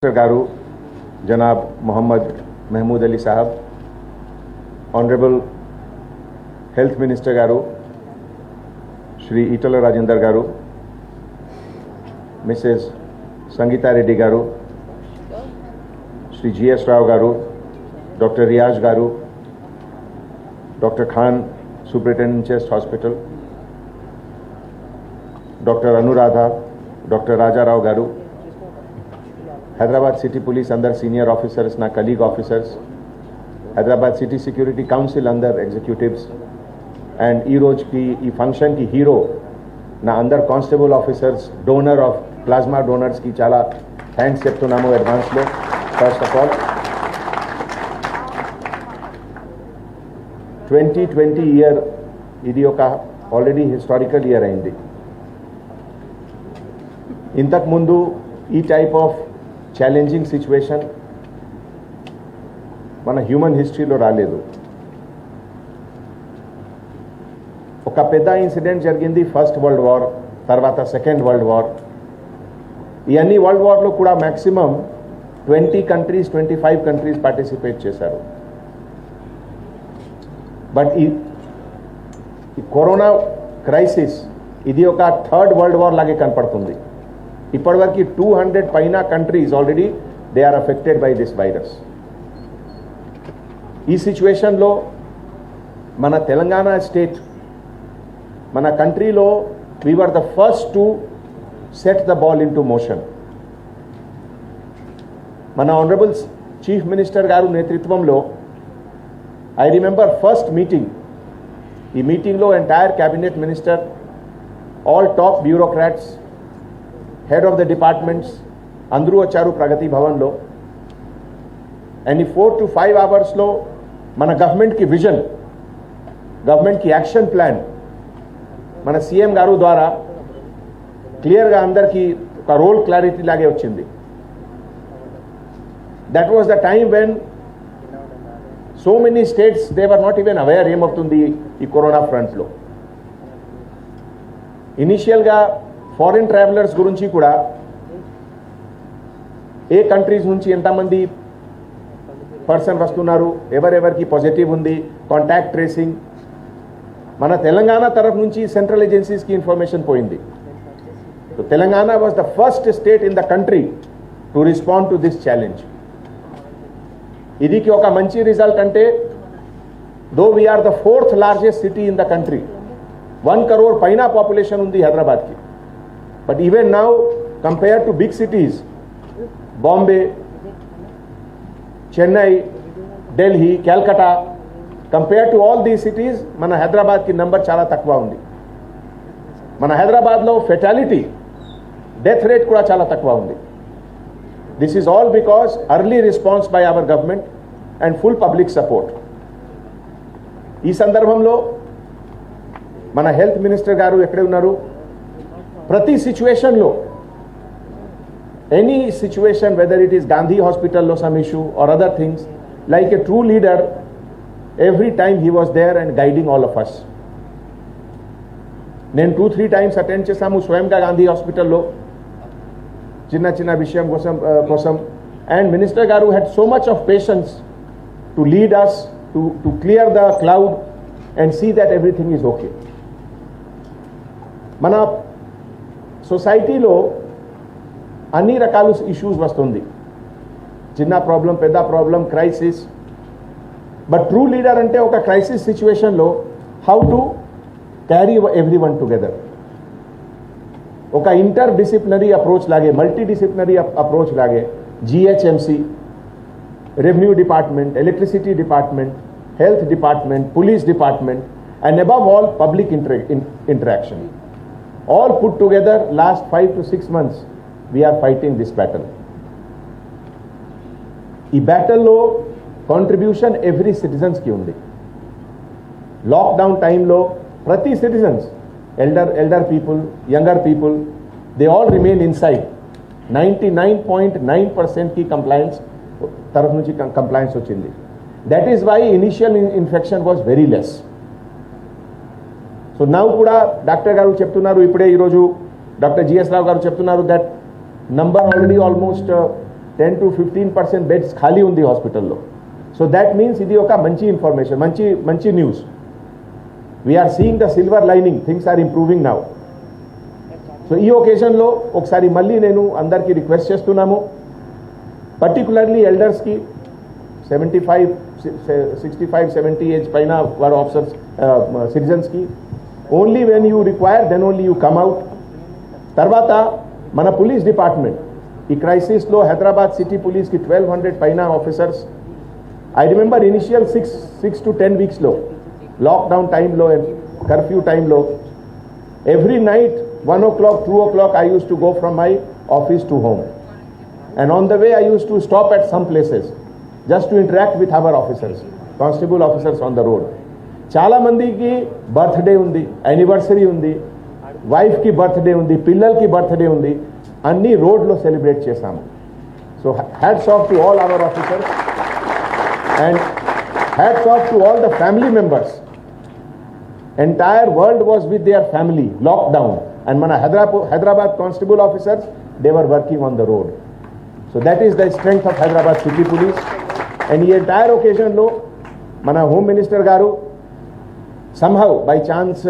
गारू जनाब Mohammad Mahmood Ali sahab, honourable health minister garu Shri Eatala Rajender garu, Mrs Sangeetha Reddy garu, Shri GS Rao garu, doctor Riyaz garu, doctor Khan superintendent chest hospital, doctor Anuradha, doctor Raja Rao garu, Hyderabad City Police under senior officers na colleague officers, Hyderabad City Security Council under executives, and E-Roj ki e function ki hero na under constable officers, donor of plasma donors ki chala thanks cheptunnamu advance lo. First of all, 2020 year idi oka already historical year ayindi. Intak mundu ee type of challenging situation మన human హిస్టరీలో రాలేదు. ఒక పెద్ద incident జరిగింది first world war, తర్వాత second world war. ఈ అన్ని world వార్లో కూడా మ్యాక్సిమం 20 కంట్రీస్ 25 కంట్రీస్ పార్టిసిపేట్ చేశారు. బట్ ఈ కరోనా క్రైసిస్ ఇది ఒక థర్డ్ వరల్డ్ వార్ లాగే కనపడుతుంది. ఇప్పటివరకు 200 పైన countries already they are affected by this virus. ఈ సిచ్యువేషన్లో మన తెలంగాణ స్టేట్, మన కంట్రీలో we were the first to set the ball into motion. మన ఆనరబుల్ చీఫ్ మినిస్టర్ గారు నేతృత్వంలో ఐ రిమెంబర్ ఫస్ట్ మీటింగ్, ఈ మీటింగ్లో entire cabinet minister, all top bureaucrats, head of the departments అందరూ వచ్చారు ప్రగతి భవన్లో. అండ్ ఈ 4 to 5 అవర్స్లో మన గవర్నమెంట్కి విజన్, గవర్నమెంట్కి యాక్షన్ ప్లాన్ మన సీఎం గారు ద్వారా క్లియర్గా అందరికీ ఒక రోల్ క్లారిటీ లాగే వచ్చింది. That was the time when so many states they were not even aware ఏమవుతుంది ఈ కరోనా ఫ్రంట్లో. ఇనిషియల్గా ఫారిన్ ట్రావెలర్స్ గురించి కూడా ఏ కంట్రీస్ నుంచి ఎంతమంది పర్సన్ వస్తున్నారు, ఎవరెవరికి పాజిటివ్ ఉంది, కాంటాక్ట్ ట్రేసింగ్ మన తెలంగాణ తరఫు నుంచి సెంట్రల్ ఏజెన్సీస్కి ఇన్ఫర్మేషన్ పోయింది. So Telangana was the first state in the country to respond to this challenge. ఇదికి ఒక మంచి రిజల్ట్ అంటే, though we are the 4th largest city in the country, 1 crore పైన పాపులేషన్ ఉంది హైదరాబాద్కి. But even now, compared to big cities, Bombay, Chennai, Delhi, Calcutta, compared to all these cities, మన హైదరాబాద్కి number చాలా తక్కువ ఉంది. మన హైదరాబాద్లో ఫెటాలిటీ, డెత్ రేట్ కూడా చాలా తక్కువ ఉంది. This is all because early response by our government and full public support. ఈ సందర్భంలో మన హెల్త్ మినిస్టర్ గారు ఎక్కడే ఉన్నారు? ప్రతి సిచ్యువేషన్లో, any situation, whether it is Gandhi హాస్పిటల్లో some issue or other things, like a true leader, every time he was there and guiding all of us. నేను 2-3 టైమ్స్ అటెండ్ చేశాము స్వయంగా గాంధీ హాస్పిటల్లో చిన్న చిన్న విషయం కోసం. అండ్ మినిస్టర్ గారు had so much of patience to lead us to clear the cloud and see that everything is okay. మన సొసైటీలో అన్ని రకాల ఇష్యూస్ వస్తుంది, చిన్న ప్రాబ్లం, పెద్ద problem, crisis. But true leader అంటే ఒక క్రైసిస్ సిచ్యువేషన్లో how to carry everyone together, ఒక ఇంటర్ డిసిప్లినరీ అప్రోచ్ లాగే, మల్టీ డిసిప్లినరీ అప్రోచ్ లాగే GHMC, revenue department, electricity department, health department, police department, and above all public interaction. All put together, last 5 to 6 months, we are fighting this battle. ఈ బ్యాటల్లో contribution every citizens కి ఉంది. Lockdown టైంలో ప్రతి citizens, elder people, younger people, they all remain inside. 99.9% కి compliance తరఫు నుంచి compliance వచ్చింది. That is why initial infection was very less. So now కూడా డాక్టర్ గారు చెప్తున్నారు, ఇప్పుడే ఈరోజు డాక్టర్ GS రావు గారు చెప్తున్నారు, that number already almost 10 to 15% beds ఖాళీ ఉంది హాస్పిటల్లో. సో దాట్ మీన్స్ ఇది ఒక మంచి ఇన్ఫర్మేషన్, మంచి news. We are seeing the silver lining, things are improving now. So ఈ ఒకేషన్లో ఒకసారి మళ్ళీ నేను అందరికీ రిక్వెస్ట్ చేస్తున్నాము, పర్టికులర్లీ ఎల్డర్స్కి 65, 70 ఏజ్ పైన వారు ఆఫీసర్స్ సిటిజన్స్కి only when you require then only you come out. తర్వాత మన పోలీస్ డిపార్ట్మెంట్ ఈ క్రైసిస్లో హైదరాబాద్ సిటీ పోలీస్కి 1200 పైన officers. I remember initial 6 to 10 వీక్స్లో లాక్డౌన్ టైంలో కర్ఫ్యూ టైంలో every night 1 o'clock, 2 o'clock I used to go from my office to home, and on the way I used to stop at some places just to interact with our officers, constable officers on the road. చాలా మందికి birthday ఉంది, anniversary ఉంది, వైఫ్కి birthday ఉంది, పిల్లలకి birthday ఉంది, అన్ని రోడ్లో సెలబ్రేట్ చేశాము. So hats off to all our officers and hats off to all the family members. Entire world was with their family lockdown, and మన Hyderabad constable officers they were working on the road. So that is the strength of Hyderabad city police. And ఈ entire ఒకేషన్లో మన home minister garu somehow by chance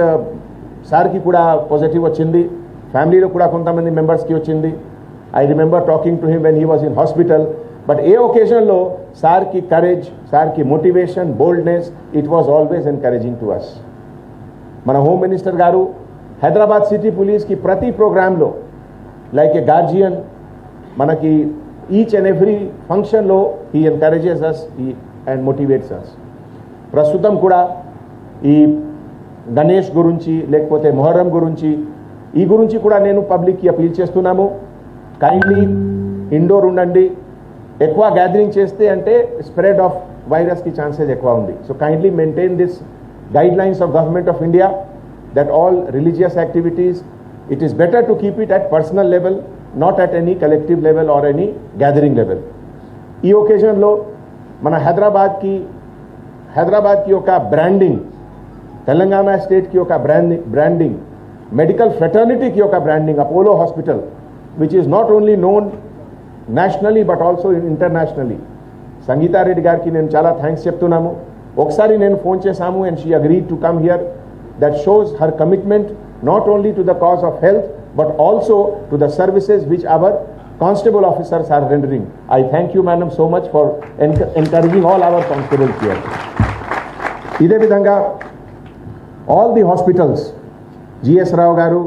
సార్కి కూడా positive వచ్చింది, ఫ్యామిలీలో కూడా కొంతమంది మెంబర్స్కి వచ్చింది. I remember talking to him when he was in hospital. But ఏ ఒకేషన్లో సార్కి కరేజ్, సార్కి motivation, boldness, it was always encouraging to us. మన home minister garu Hyderabad city పోలీస్కి ప్రతి ప్రోగ్రాంలో లైక్ ఏ గార్జియన్ మనకి ఈచ్ అండ్ ఎవ్రీ ఫంక్షన్లో he encourages us and motivates us. ప్రస్తుతం కూడా ఈ గణేష్ గురించి లేకపోతే మొహర్రం గురించి ఈ గురించి కూడా నేను పబ్లిక్కి అపీల్ చేస్తున్నాము. కైండ్లీ ఇండోర్ ఉండండి, ఎక్కువ గ్యాదరింగ్ చేస్తే అంటే స్ప్రెడ్ ఆఫ్ వైరస్కి ఛాన్సెస్ ఎక్కువ ఉంది. So kindly maintain this guide lines of government of India that all religious activities it is better to keep it at personal level, not at any collective level or any gathering level. ఈ ఒకేషన్లో మన హైదరాబాద్కి ఒక branding, Telangana స్టేట్కి ఒక branding, medical ఫ్రెటర్నిటీకి ఒక branding, Apollo hospital which is not only known nationally but also internationally. Sangeetha Reddy గారికి నేను చాలా థ్యాంక్స్ చెప్తున్నాము. ఒకసారి నేను ఫోన్ చేశాము and she agreed to come here. That shows her commitment not only to the cause of health but also to the services which our constable officers are rendering. I thank you madam so much for encouraging all our constables here. ఇదే విధంగా all the hospitals, GS Rao garu,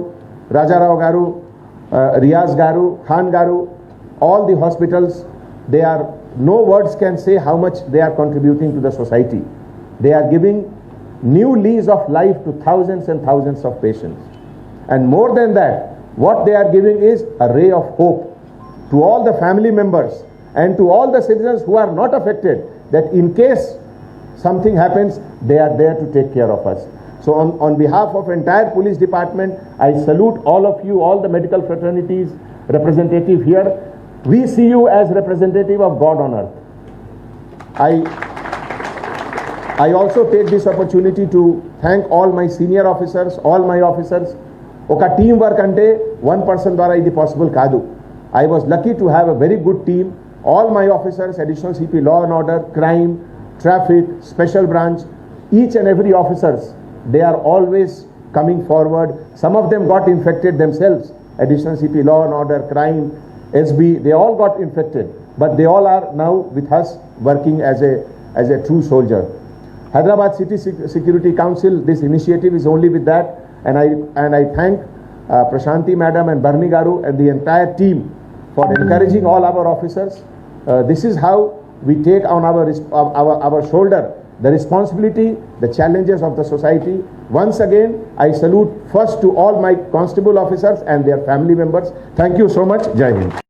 Raja Rao garu, Riyaz garu, Khan garu, all the hospitals, they are, no words can say how much they are contributing to the society. They are giving new lease of life to thousands and thousands of patients. And more than that, what they are giving is a ray of hope to all the family members and to all the citizens who are not affected, that in case something happens, they are there to take care of us. So on behalf of entire police department, I salute all of you, all the medical fraternities representative here. We see you as representative of God on earth. I also take this opportunity to thank all my senior officers, all my officers. Oka team work ante one person dwara idi possible kaadu. I was lucky to have a very good team. All my officers, additional CP, law and order, crime, traffic, special branch, each and every officers, they are always coming forward. Some of them got infected themselves. Additional CP, law and order, crime, SB, they all got infected. But they all are now with us working as a true soldier. Hyderabad City Security Council, this initiative is only with that. And I thank Prashanti Madam and Barni Garu and the entire team for encouraging all our officers. This is how we take on our shoulder the responsibility, the challenges of the society. Once again, I salute first to all my constable officers and their family members. Thank you so much. Jai Hind.